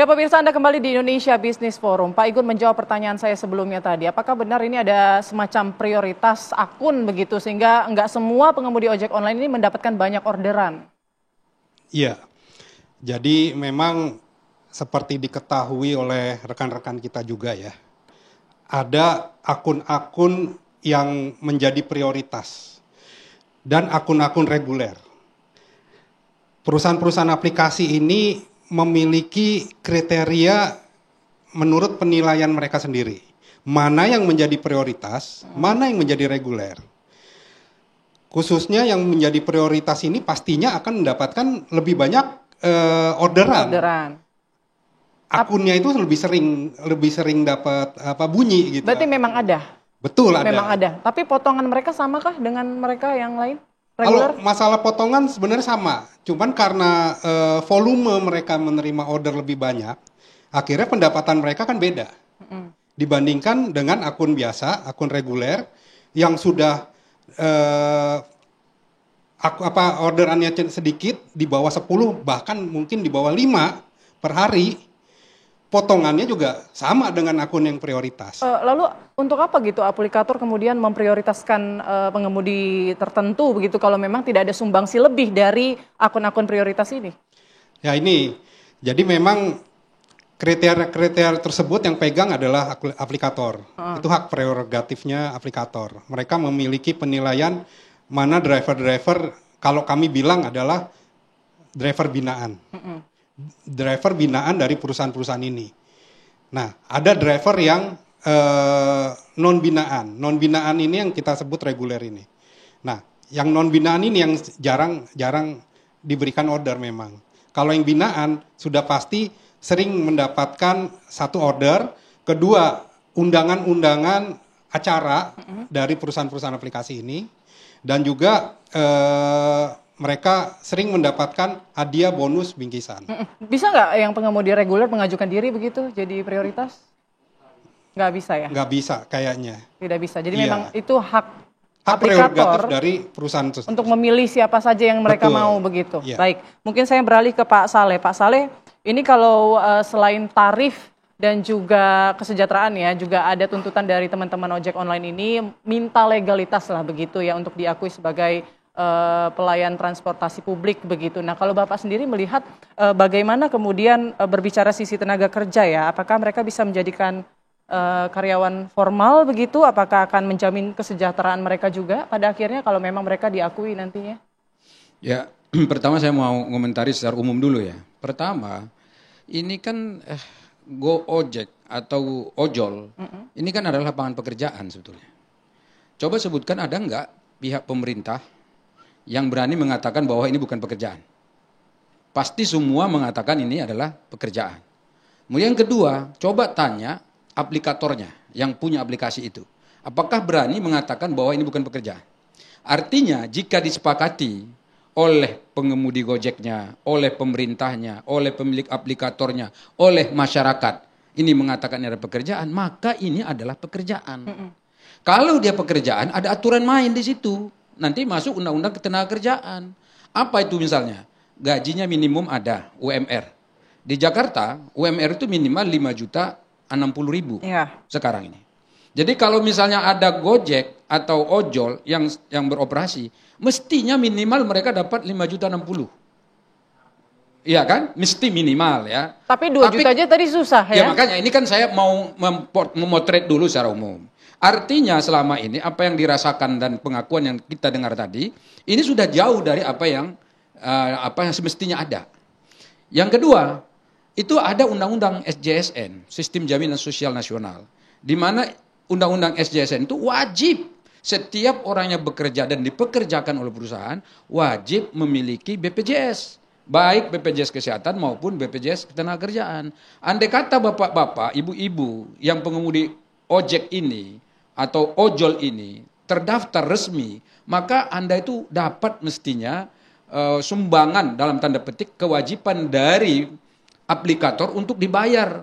Ya pemirsa, Anda kembali di Indonesia Business Forum. Pak Igun menjawab pertanyaan saya sebelumnya tadi. Apakah benar ini ada semacam prioritas akun begitu sehingga nggak semua pengemudi ojek online ini mendapatkan banyak orderan? Iya, jadi memang seperti diketahui oleh rekan-rekan kita juga ya, ada akun-akun yang menjadi prioritas dan akun-akun reguler. Perusahaan-perusahaan aplikasi ini memiliki kriteria menurut penilaian mereka sendiri. Mana yang menjadi prioritas, mana yang menjadi reguler. Khususnya yang menjadi prioritas ini pastinya akan mendapatkan lebih banyak orderan. Akunnya itu lebih sering dapat bunyi gitu. Berarti memang ada? Betul ada. Memang ada. Tapi potongan mereka samakah dengan mereka yang lain? Regular? Kalau masalah potongan sebenarnya sama. Cuman karena volume mereka menerima order lebih banyak, akhirnya pendapatan mereka kan beda. Dibandingkan dengan akun biasa, akun reguler yang sudah orderannya sedikit, di bawah 10, bahkan mungkin di bawah 5 per hari, potongannya juga sama dengan akun yang prioritas. Lalu untuk apa gitu aplikator kemudian memprioritaskan pengemudi tertentu begitu kalau memang tidak ada sumbangsi lebih dari akun-akun prioritas ini? Ya ini, jadi memang kriteria tersebut yang pegang adalah aplikator. Itu hak prerogatifnya aplikator. Mereka memiliki penilaian mana driver-driver, kalau kami bilang adalah driver binaan. Driver binaan dari perusahaan-perusahaan ini. Nah, ada driver yang non-binaan. Non-binaan ini yang kita sebut reguler ini. Nah, yang non-binaan ini yang jarang diberikan order memang. Kalau yang binaan sudah pasti sering mendapatkan satu order, kedua undangan-undangan acara dari perusahaan-perusahaan aplikasi ini, dan juga mereka sering mendapatkan hadiah bonus bingkisan. Bisa nggak yang pengemudi reguler mengajukan diri begitu jadi prioritas? Nggak bisa ya? Nggak bisa kayaknya. Tidak bisa. Jadi memang itu hak prerogatif dari perusahaan tersebut untuk memilih siapa saja yang mereka mau begitu. Ya. Baik, mungkin saya beralih ke Pak Saleh. Pak Saleh, ini kalau selain tarif dan juga kesejahteraan ya, juga ada tuntutan dari teman-teman ojek online ini minta legalitas lah begitu ya untuk diakui sebagai pelayan transportasi publik begitu. Nah, kalau Bapak sendiri melihat bagaimana kemudian berbicara sisi tenaga kerja ya, apakah mereka bisa menjadikan karyawan formal begitu? Apakah akan menjamin kesejahteraan mereka juga pada akhirnya kalau memang mereka diakui nantinya? Ya, pertama saya mau komentari secara umum dulu ya. Pertama, ini kan Go Ojek atau ojol, ini kan adalah lapangan pekerjaan sebetulnya. Coba sebutkan ada enggak pihak pemerintah yang berani mengatakan bahwa ini bukan pekerjaan. Pasti semua mengatakan ini adalah pekerjaan. Kemudian yang kedua, coba tanya aplikatornya yang punya aplikasi itu. Apakah berani mengatakan bahwa ini bukan pekerjaan? Artinya jika disepakati oleh pengemudi Gojeknya, oleh pemerintahnya, oleh pemilik aplikatornya, oleh masyarakat, ini mengatakan ini adalah pekerjaan, maka ini adalah pekerjaan. Kalau dia pekerjaan, ada aturan main di situ. Nanti masuk undang-undang ketenagakerjaan. Apa itu misalnya? Gajinya minimum ada, UMR. Di Jakarta, UMR itu minimal 5.060.000 sekarang ini. Jadi kalau misalnya ada Gojek atau ojol yang beroperasi, mestinya minimal mereka dapat 5.060.000. Iya kan? Mesti minimal ya. Tapi 2 juta aja tadi susah ya. Ya makanya ini kan saya mau memotret dulu secara umum. Artinya selama ini apa yang dirasakan dan pengakuan yang kita dengar tadi, ini sudah jauh dari apa yang semestinya ada. Yang kedua, itu ada undang-undang SJSN, Sistem Jaminan Sosial Nasional, di mana undang-undang SJSN itu wajib setiap orang yang bekerja dan dipekerjakan oleh perusahaan wajib memiliki BPJS, baik BPJS Kesehatan maupun BPJS Ketenagakerjaan. Andai kata bapak-bapak, ibu-ibu yang pengemudi ojek ini atau ojol ini terdaftar resmi, maka Anda itu dapat mestinya sumbangan dalam tanda petik kewajiban dari aplikator untuk dibayar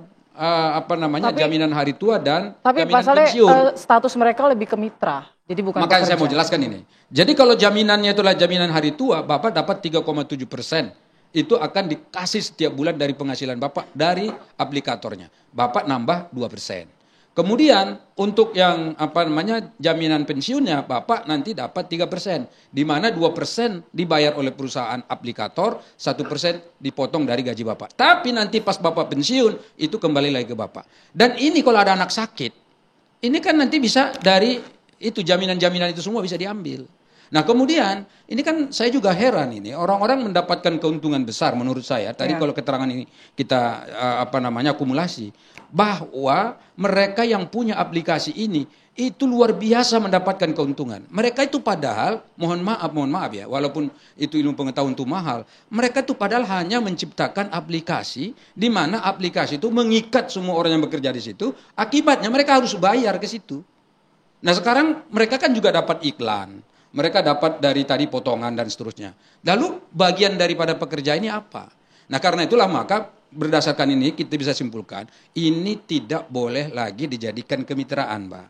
jaminan hari tua dan jaminan pensiun. Tapi status mereka lebih ke mitra, jadi bukan Makanya pekerja. saya mau jelaskan ini. Jadi kalau jaminannya itulah jaminan hari tua, Bapak dapat 3,7% itu akan dikasih setiap bulan dari penghasilan Bapak dari aplikatornya. Bapak nambah 2%. Kemudian untuk yang jaminan pensiunnya Bapak nanti dapat 3%, di mana 2% dibayar oleh perusahaan aplikator, 1% dipotong dari gaji Bapak. Tapi nanti pas Bapak pensiun itu kembali lagi ke Bapak. Dan ini kalau ada anak sakit, ini kan nanti bisa dari itu jaminan-jaminan itu semua bisa diambil. Nah kemudian ini kan saya juga heran ini orang-orang mendapatkan keuntungan besar menurut saya. Tadi kalau keterangan ini kita akumulasi bahwa mereka yang punya aplikasi ini itu luar biasa mendapatkan keuntungan. Mereka itu padahal mohon maaf ya, walaupun itu ilmu pengetahuan itu mahal, mereka itu padahal hanya menciptakan aplikasi di mana aplikasi itu mengikat semua orang yang bekerja di situ. Akibatnya mereka harus bayar ke situ. Nah sekarang mereka kan juga dapat iklan. Mereka dapat dari tadi potongan dan seterusnya. Lalu bagian daripada pekerja ini apa? Nah karena itulah maka berdasarkan ini kita bisa simpulkan ini tidak boleh lagi dijadikan kemitraan, Mbak.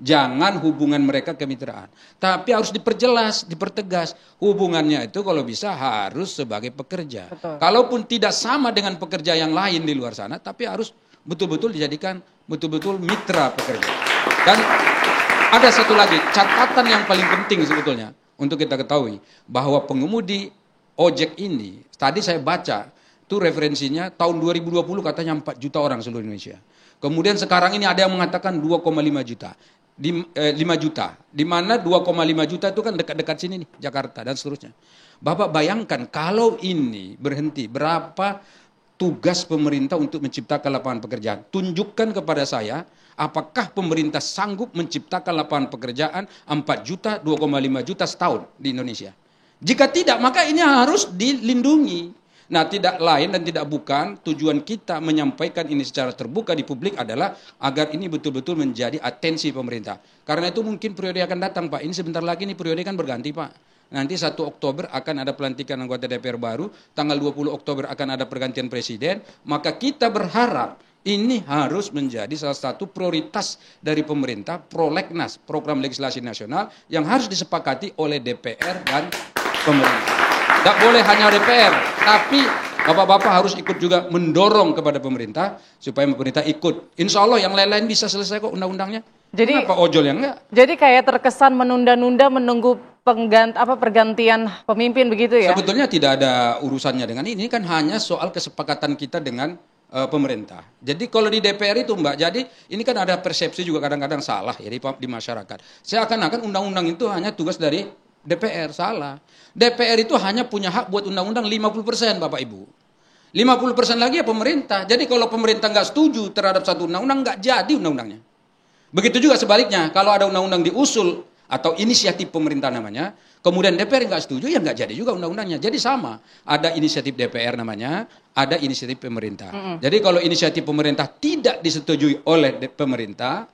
Jangan hubungan mereka kemitraan. Tapi harus diperjelas, dipertegas. Hubungannya itu kalau bisa harus sebagai pekerja. Betul. Kalaupun tidak sama dengan pekerja yang lain di luar sana, tapi harus betul-betul dijadikan betul-betul mitra pekerja. Dan ada satu lagi, catatan yang paling penting sebetulnya untuk kita ketahui bahwa pengemudi ojek ini, tadi saya baca, itu referensinya tahun 2020 katanya 4 juta orang seluruh Indonesia. Kemudian sekarang ini ada yang mengatakan 2,5 juta. 5 juta. Di mana 2,5 juta itu kan dekat-dekat sini nih, Jakarta dan seterusnya. Bapak bayangkan kalau ini berhenti, berapa tugas pemerintah untuk menciptakan lapangan pekerjaan? Tunjukkan kepada saya, apakah pemerintah sanggup menciptakan lapangan pekerjaan 4 juta, 2,5 juta setahun di Indonesia? Jika tidak, maka ini harus dilindungi. Nah, tidak lain dan tidak bukan tujuan kita menyampaikan ini secara terbuka di publik adalah agar ini betul-betul menjadi atensi pemerintah. Karena itu mungkin periode akan datang, Pak. Ini sebentar lagi nih periode kan berganti, Pak. Nanti 1 Oktober akan ada pelantikan anggota DPR baru, tanggal 20 Oktober akan ada pergantian presiden, maka kita berharap ini harus menjadi salah satu prioritas dari pemerintah, prolegnas, program legislasi nasional yang harus disepakati oleh DPR dan pemerintah. Tidak boleh hanya DPR, tapi Bapak-bapak harus ikut juga mendorong kepada pemerintah supaya pemerintah ikut. Insya Allah yang lain-lain bisa selesai kok undang-undangnya. Jadi, kenapa ojol yang enggak? Jadi kayak terkesan menunda-nunda menunggu pergantian pemimpin begitu ya? Sebetulnya tidak ada urusannya dengan ini kan hanya soal kesepakatan kita dengan pemerintah. Jadi kalau di DPR itu Mbak, jadi ini kan ada persepsi juga kadang-kadang salah ya di masyarakat. Seakan-akan undang-undang itu hanya tugas dari DPR, salah. DPR itu hanya punya hak buat undang-undang 50% Bapak Ibu. 50% lagi ya pemerintah. Jadi kalau pemerintah nggak setuju terhadap satu undang-undang, nggak jadi undang-undangnya. Begitu juga sebaliknya, kalau ada undang-undang diusul atau inisiatif pemerintah namanya, kemudian DPR nggak setuju, ya nggak jadi juga undang-undangnya. Jadi sama, ada inisiatif DPR namanya, ada inisiatif pemerintah. Jadi kalau inisiatif pemerintah tidak disetujui oleh pemerintah,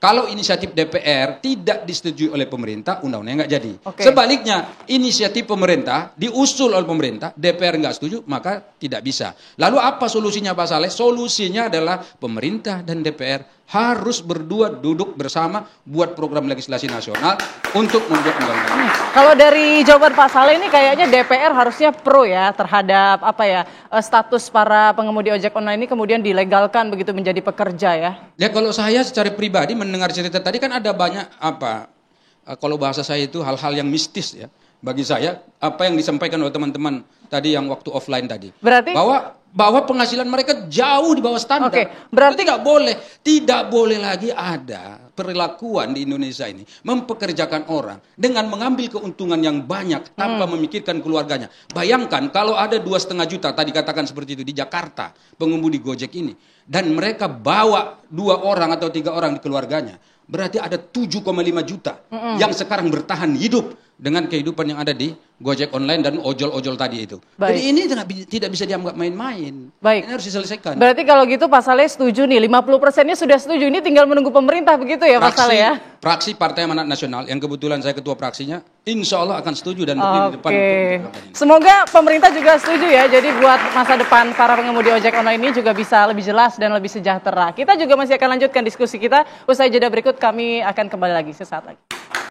kalau inisiatif DPR tidak disetujui oleh pemerintah, undang-undangnya nggak jadi. Sebaliknya, inisiatif pemerintah diusul oleh pemerintah, DPR nggak setuju, maka tidak bisa. Lalu apa solusinya Pak Saleh? Solusinya adalah pemerintah dan DPR harus berdua duduk bersama buat program legislasi nasional untuk membuat undang-undang. Kalau dari jawaban Pak Saleh ini kayaknya DPR harusnya pro ya terhadap status para pengemudi ojek online ini kemudian dilegalkan begitu menjadi pekerja ya. Ya kalau saya secara pribadi mendengar cerita tadi kan ada banyak kalau bahasa saya itu hal-hal yang mistis ya. Bagi saya apa yang disampaikan oleh teman-teman tadi yang waktu offline tadi. Berarti bahwa penghasilan mereka jauh di bawah standar. Berarti tidak boleh lagi ada perlakuan di Indonesia ini mempekerjakan orang dengan mengambil keuntungan yang banyak tanpa memikirkan keluarganya. Bayangkan kalau ada 2,5 juta tadi katakan seperti itu di Jakarta pengemudi Gojek ini dan mereka bawa 2 orang atau 3 orang di keluarganya. Berarti ada 7,5 juta yang sekarang bertahan hidup dengan kehidupan yang ada di Gojek online dan ojol-ojol tadi itu. Jadi ini tidak bisa dianggap main-main. Ini harus diselesaikan. Berarti kalau gitu Pak Saleh setuju nih, 50%-nya sudah setuju. Ini tinggal menunggu pemerintah begitu ya Pak Saleh ya? Fraksi Partai Amanat Nasional, yang kebetulan saya ketua fraksinya, insya Allah akan setuju dan berdiri di depan. Semoga pemerintah juga setuju ya. Jadi buat masa depan para pengemudi ojek online ini juga bisa lebih jelas dan lebih sejahtera. Kita juga masih akan lanjutkan diskusi kita. Usai jeda berikut kami akan kembali lagi sesaat lagi.